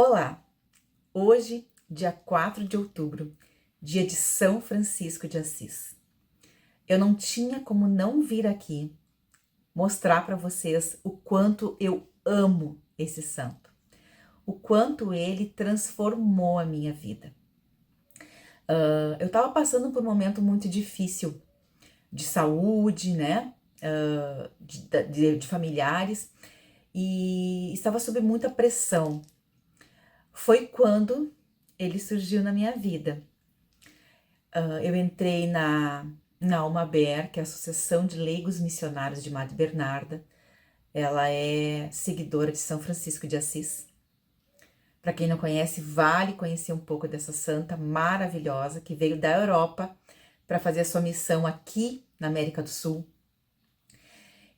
Olá! Hoje, dia 4 de outubro, dia de São Francisco de Assis. Eu não tinha como não vir aqui mostrar para vocês o quanto eu amo esse santo, o quanto ele transformou a minha vida. Eu estava passando por um momento muito difícil de saúde, né? De familiares, e estava sob muita pressão. Foi quando ele surgiu na minha vida. Eu entrei na Almaber, que é a Associação de Leigos Missionários de Madre Bernarda. Ela é seguidora de São Francisco de Assis. Para quem não conhece, vale conhecer um pouco dessa santa maravilhosa que veio da Europa para fazer a sua missão aqui na América do Sul.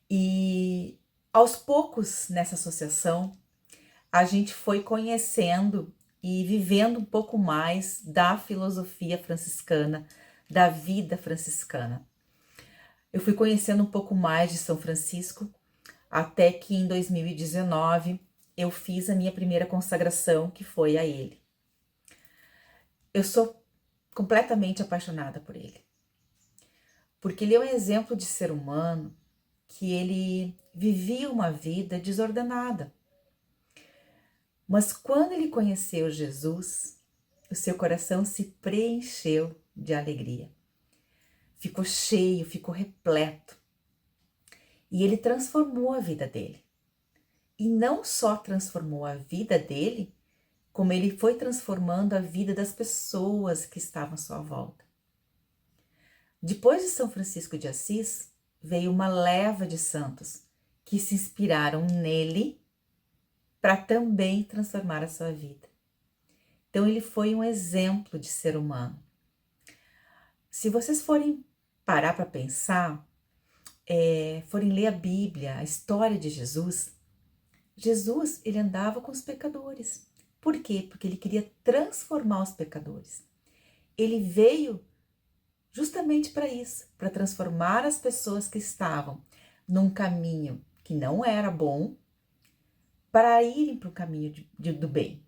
E aos poucos, nessa associação, a gente foi conhecendo e vivendo um pouco mais da filosofia franciscana, da vida franciscana. Eu fui conhecendo um pouco mais de São Francisco, até que em 2019 eu fiz a minha primeira consagração, que foi a ele. Eu sou completamente apaixonada por ele, porque ele é um exemplo de ser humano que ele vivia uma vida desordenada. Mas quando ele conheceu Jesus, o seu coração se preencheu de alegria. Ficou cheio, ficou repleto. E ele transformou a vida dele. E não só transformou a vida dele, como ele foi transformando a vida das pessoas que estavam à sua volta. Depois de São Francisco de Assis, veio uma leva de santos que se inspiraram nele para também transformar a sua vida. Então ele foi um exemplo de ser humano. Se vocês forem parar para pensar, forem ler a Bíblia, a história de Jesus, ele andava com os pecadores. Por quê? Porque ele queria transformar os pecadores. Ele veio justamente para isso, para transformar as pessoas que estavam num caminho que não era bom, para irem para o caminho do bem.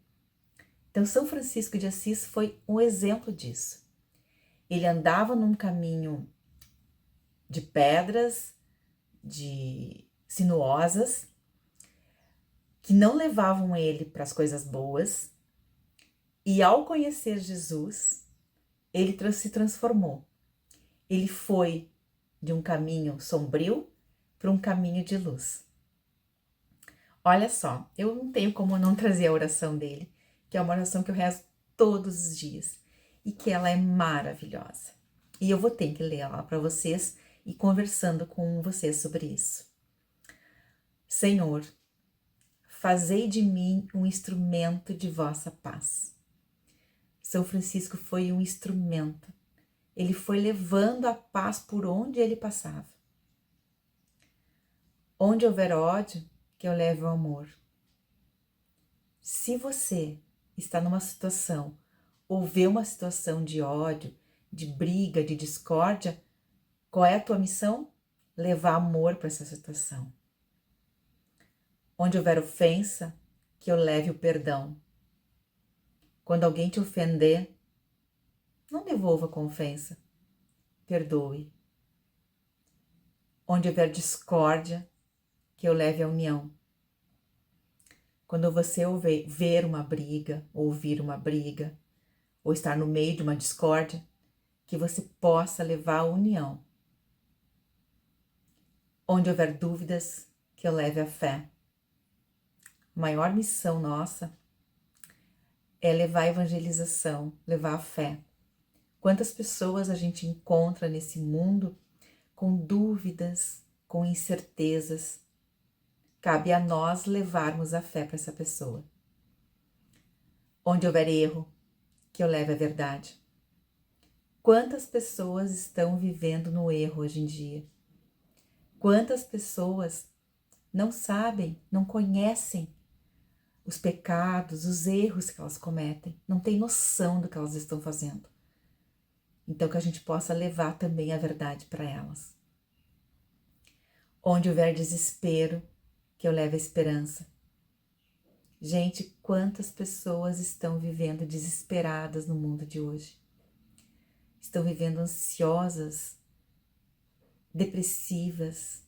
Então, São Francisco de Assis foi um exemplo disso. Ele andava num caminho de pedras, de sinuosas, que não levavam ele para as coisas boas, e ao conhecer Jesus, ele se transformou. Ele foi de um caminho sombrio para um caminho de luz. Olha só, eu não tenho como não trazer a oração dele, que é uma oração que eu rezo todos os dias e que ela é maravilhosa. E eu vou ter que ler ela para vocês e conversando com vocês sobre isso. Senhor, fazei de mim um instrumento de vossa paz. São Francisco foi um instrumento. Ele foi levando a paz por onde ele passava. Onde houver ódio, que eu leve o amor. Se você está numa situação ou vê uma situação de ódio, de briga, de discórdia, qual é a tua missão? Levar amor para essa situação. Onde houver ofensa, que eu leve o perdão. Quando alguém te ofender, não devolva com ofensa, perdoe. Onde houver discórdia, que eu leve a união. Quando você ver uma briga, ouvir uma briga, ou estar no meio de uma discórdia, que você possa levar a união. Onde houver dúvidas, que eu leve a fé. A maior missão nossa é levar a evangelização, levar a fé. Quantas pessoas a gente encontra nesse mundo com dúvidas, com incertezas? Cabe a nós levarmos a fé para essa pessoa. Onde houver erro, que eu leve a verdade. Quantas pessoas estão vivendo no erro hoje em dia? Quantas pessoas não sabem, não conhecem os pecados, os erros que elas cometem, não têm noção do que elas estão fazendo. Então que a gente possa levar também a verdade para elas. Onde houver desespero, que eu leve a esperança. Gente, quantas pessoas estão vivendo desesperadas no mundo de hoje? Estão vivendo ansiosas, depressivas,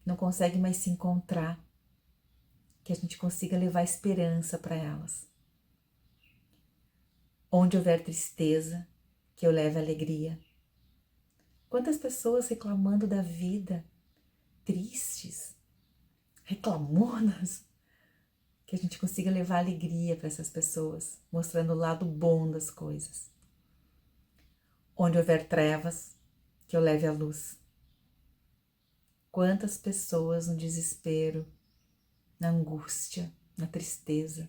não conseguem mais se encontrar, que a gente consiga levar esperança para elas. Onde houver tristeza, que eu leve alegria. Quantas pessoas reclamando da vida, tristes, reclamonas, que a gente consiga levar alegria para essas pessoas, mostrando o lado bom das coisas. Onde houver trevas, que eu leve a luz. Quantas pessoas no desespero, na angústia, na tristeza,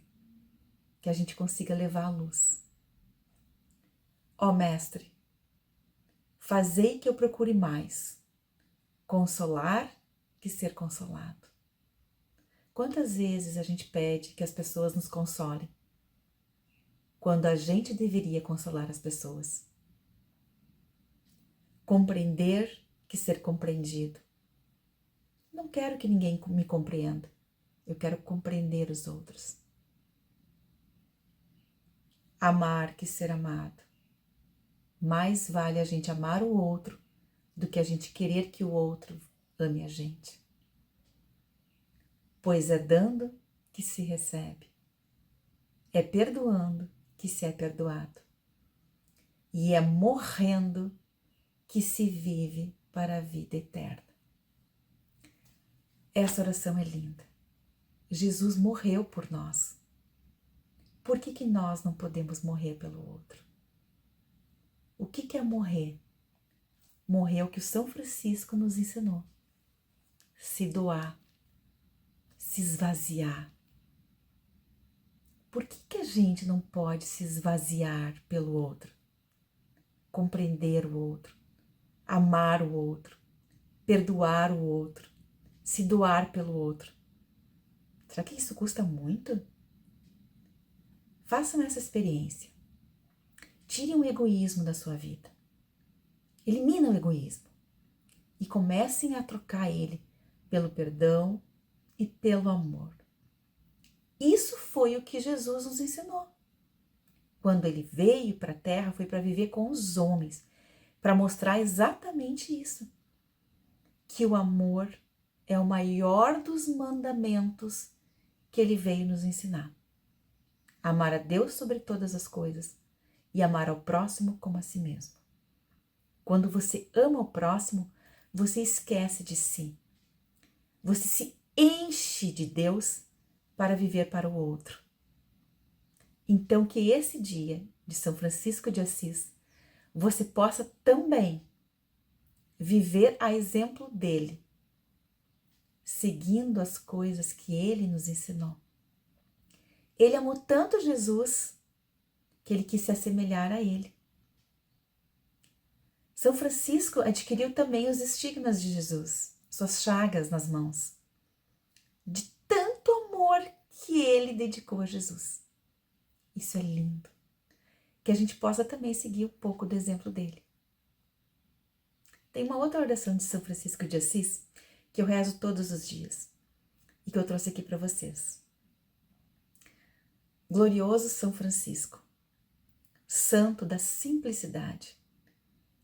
que a gente consiga levar a luz. Ó Mestre, fazei que eu procure mais consolar que ser consolado. Quantas vezes a gente pede que as pessoas nos consolem, quando a gente deveria consolar as pessoas? Compreender que ser compreendido. Não quero que ninguém me compreenda, eu quero compreender os outros. Amar que ser amado. Mais vale a gente amar o outro do que a gente querer que o outro ame a gente. Pois é dando que se recebe, é perdoando que se é perdoado, e é morrendo que se vive para a vida eterna. Essa oração é linda. Jesus morreu por nós. Por que nós não podemos morrer pelo outro? O que é morrer? Morrer é o que o São Francisco nos ensinou. Se doar, se esvaziar. Por que a gente não pode se esvaziar pelo outro? Compreender o outro, amar o outro, perdoar o outro, se doar pelo outro. Será que isso custa muito? Façam essa experiência. Tirem o egoísmo da sua vida. Eliminem o egoísmo e comecem a trocar ele pelo perdão e pelo amor. Isso foi o que Jesus nos ensinou. Quando ele veio para a terra, foi para viver com os homens, para mostrar exatamente isso. Que o amor é o maior dos mandamentos que ele veio nos ensinar. Amar a Deus sobre todas as coisas e amar ao próximo como a si mesmo. Quando você ama o próximo, você esquece de si. Você se enche de Deus para viver para o outro. Então, que esse dia de São Francisco de Assis, você possa também viver a exemplo dele, seguindo as coisas que ele nos ensinou. Ele amou tanto Jesus que ele quis se assemelhar a ele. São Francisco adquiriu também os estigmas de Jesus, suas chagas nas mãos, de tanto amor que ele dedicou a Jesus. Isso é lindo. Que a gente possa também seguir um pouco do exemplo dele. Tem uma outra oração de São Francisco de Assis que eu rezo todos os dias e que eu trouxe aqui para vocês. Glorioso São Francisco, santo da simplicidade,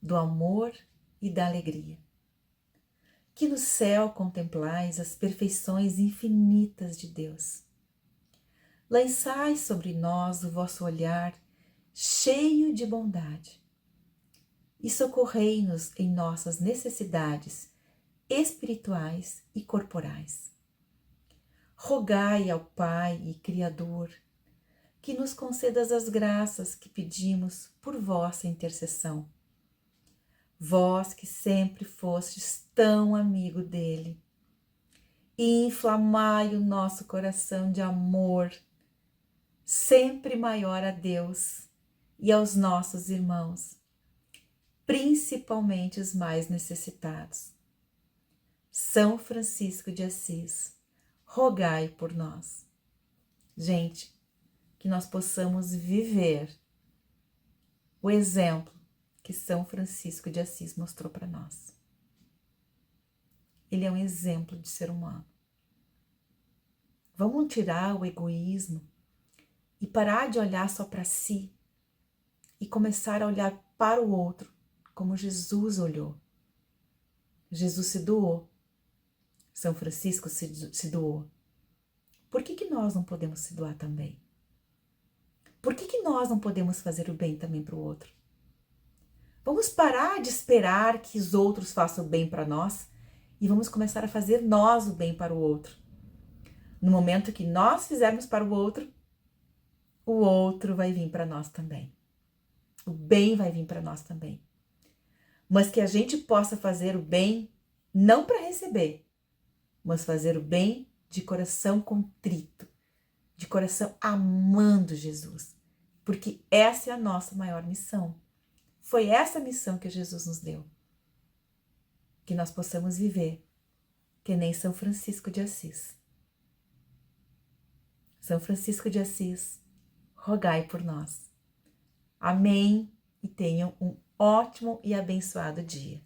do amor e da alegria, que no céu contemplais as perfeições infinitas de Deus. Lançai sobre nós o vosso olhar cheio de bondade e socorrei-nos em nossas necessidades espirituais e corporais. Rogai ao Pai e Criador que nos concedas as graças que pedimos por vossa intercessão. Vós que sempre fostes tão amigo dele, e inflamai o nosso coração de amor, sempre maior a Deus e aos nossos irmãos, principalmente os mais necessitados. São Francisco de Assis, rogai por nós. Gente, que nós possamos viver o exemplo que São Francisco de Assis mostrou para nós. Ele é um exemplo de ser humano. Vamos tirar o egoísmo e parar de olhar só para si e começar a olhar para o outro como Jesus olhou. Jesus se doou. São Francisco se doou. Por que nós não podemos se doar também? Por que nós não podemos fazer o bem também para o outro? Vamos parar de esperar que os outros façam o bem para nós e vamos começar a fazer nós o bem para o outro. No momento que nós fizermos para o outro vai vir para nós também. O bem vai vir para nós também. Mas que a gente possa fazer o bem não para receber, mas fazer o bem de coração contrito, de coração amando Jesus. Porque essa é a nossa maior missão. Foi essa missão que Jesus nos deu. Que nós possamos viver que nem São Francisco de Assis. São Francisco de Assis, rogai por nós. Amém e tenham um ótimo e abençoado dia.